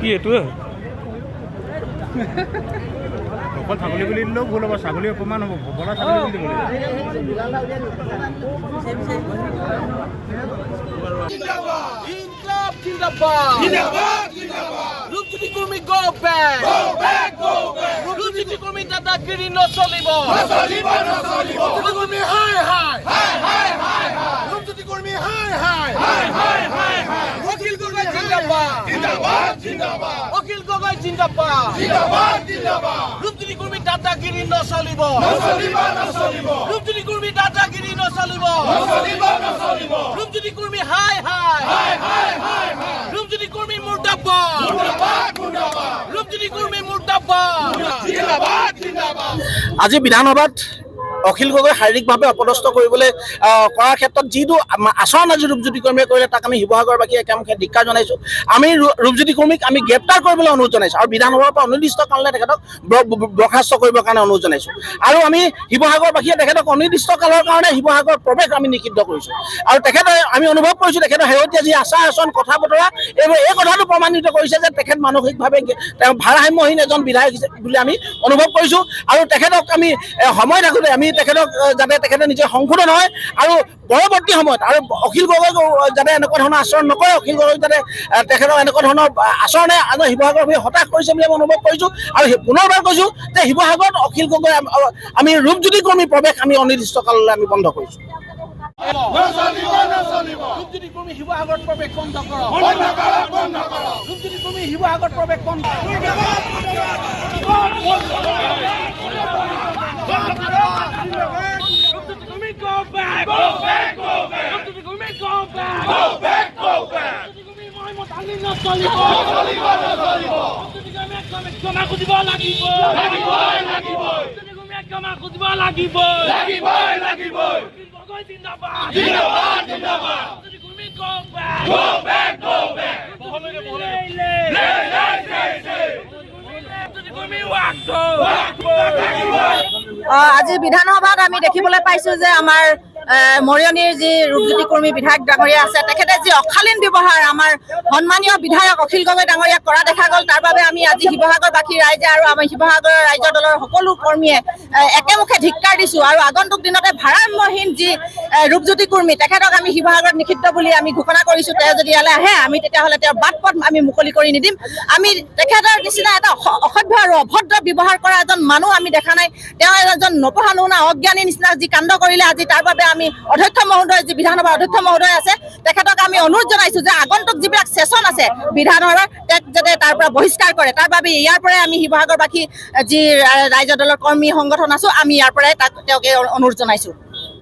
কি এইটো অকল ছাগলী বুলি দিলেও ভুল হ'ব, ছাগলী অপমান হ'ব, ভগলা ছাগলী বুলি দিব অখিল গগৈ জিন্দাবাদ রূপজনী কর্মী দাদাগিরি নচলিব রূপজনী কর্মী দাদাগিরি নচলিব রূপজনী কর্মী হাই হাই রূপজনী কর্মী মুর্দাবাদ রূপজনী কর্মী মুর্দাবাদ আজি বিধানসভাত অখিল গগৈ শাৰীৰিকভাৱে অপদস্থ কৰিবলৈ কৰাৰ ক্ষেত্ৰত যিটো আচৰণ আজি ৰূপজ্যোতি কৰ্মীয়ে কৰিলে তাক আমি শিৱসাগৰবাসীয়ে একেমুখে ধিক্কাৰ জনাইছোঁ। আমি ৰূপজ্যোতি কৰ্মীক আমি গ্ৰেপ্তাৰ কৰিবলৈ অনুৰোধ জনাইছোঁ আৰু বিধানসভাৰ পৰা অনিৰ্দিষ্টকাললৈ তেখেতক বৰ্খাস্ত কৰিবৰ কাৰণে অনুৰোধ জনাইছোঁ। আৰু আমি শিৱসাগৰবাসীয়ে তেখেতক অনিৰ্দিষ্টকালৰ কাৰণে শিৱসাগৰ প্ৰৱেশ আমি নিষিদ্ধ কৰিছোঁ। আৰু তেখেতে আমি অনুভৱ কৰিছোঁ তেখেতৰ শেহতীয়া যি আচাৰ আচৰণ কথা বতৰা এইবোৰ এই কথাটো প্ৰমাণিত কৰিছে যে তেখেত মানসিকভাৱে তেওঁ ভাৰসাম্যহীন এজন বিধায়ক বুলি আমি অনুভৱ কৰিছোঁ। আৰু তেখেতক আমি সময় থাকোঁতে আমি তেখেতক যাতে তেখেতে নিজে সংশোধন হয় আৰু পৰৱৰ্তী সময়ত আৰু অখিল গগৈ যাতে এনেকুৱা ধৰণৰ আচৰণ নকৰে, অখিল গগৈ যাতে তেখেতক এনেকুৱা ধৰণৰ আচৰণে শিৱসাগৰ হতাশ কৰিছে বুলি আমি অনুভৱ কৰিছোঁ। আৰু পুনৰবাৰ কৈছোঁ যে শিৱসাগৰত অখিল গগৈ আমি ৰূপজ্যোতি কৰ্মী প্ৰৱেশ আমি অনিৰ্দিষ্টকাললৈ আমি বন্ধ কৰিছোঁ। ৰূপজ্যোতি কৰ্মী শিৱসাগৰত প্ৰৱেশ বন্ধ কৰক, ৰূপজ্যোতি কৰ্মী শিৱসাগৰত প্ৰৱেশ বন্ধ Go back! Go back! Go back! Go back! Go back! Go back! আজি বিধানসভাত আমি দেখিবলৈ পাইছো যে আমাৰ মৰিয়নিৰ যি ৰূপজ্যোতি কৰ্মী বিধায়ক ডাঙৰীয়া আছে তেখেতে যি অশালীন ব্যৱহাৰ আমাৰ সন্মানীয় বিধায়ক অখিল গগৈ ডাঙৰীয়াক কৰা দেখা গ'ল। তাৰ বাবে আমি আজি শিৱসাগৰবাসী ৰাইজে আৰু আমাৰ শিৱসাগৰৰ ৰাইজৰ দলৰ সকলো কৰ্মীয়ে একেমুখে ধিক্কাৰ দিছোঁ। আৰু আগন্তুক দিনতে ভাৰসাম্যহীন যি ৰূপজ্যোতি কৰ্মী তেখেতক আমি শিৱসাগৰত নিষিদ্ধ বুলি আমি ঘোষণা কৰিছোঁ। তেওঁ যদি ইয়ালৈ আহে আমি তেতিয়াহ'লে তেওঁৰ বাট পথ আমি মুকলি কৰি নিদিম। আমি তেখেতৰ নিচিনা এটা অসভ্য আৰু অভদ্ৰ ব্যৱহাৰ কৰা এজন মানুহ আমি দেখা নাই। তেওঁ এজন নপঢ়া নুশুনা অজ্ঞানী নিচিনা যি কাণ্ড কৰিলে আজি তাৰ বাবে আমি অধ্যক্ষ মহোদয় যি বিধানসভাৰ অধ্যক্ষ মহোদয় আছে তেখেতক আমি অনুৰোধ জনাইছোঁ যে আগন্তুক যিবিলাক ছেছন আছে বিধানসভাৰ যাতে তাৰ পৰা বহিষ্কাৰ কৰে। তাৰ বাবে ইয়াৰ পৰাই আমি শিৱসাগৰবাসী যি ৰাইজৰ দলৰ কৰ্মী সংগঠন আছোঁ আমি ইয়াৰ পৰাই তেওঁক অনুৰোধ জনাইছোঁ।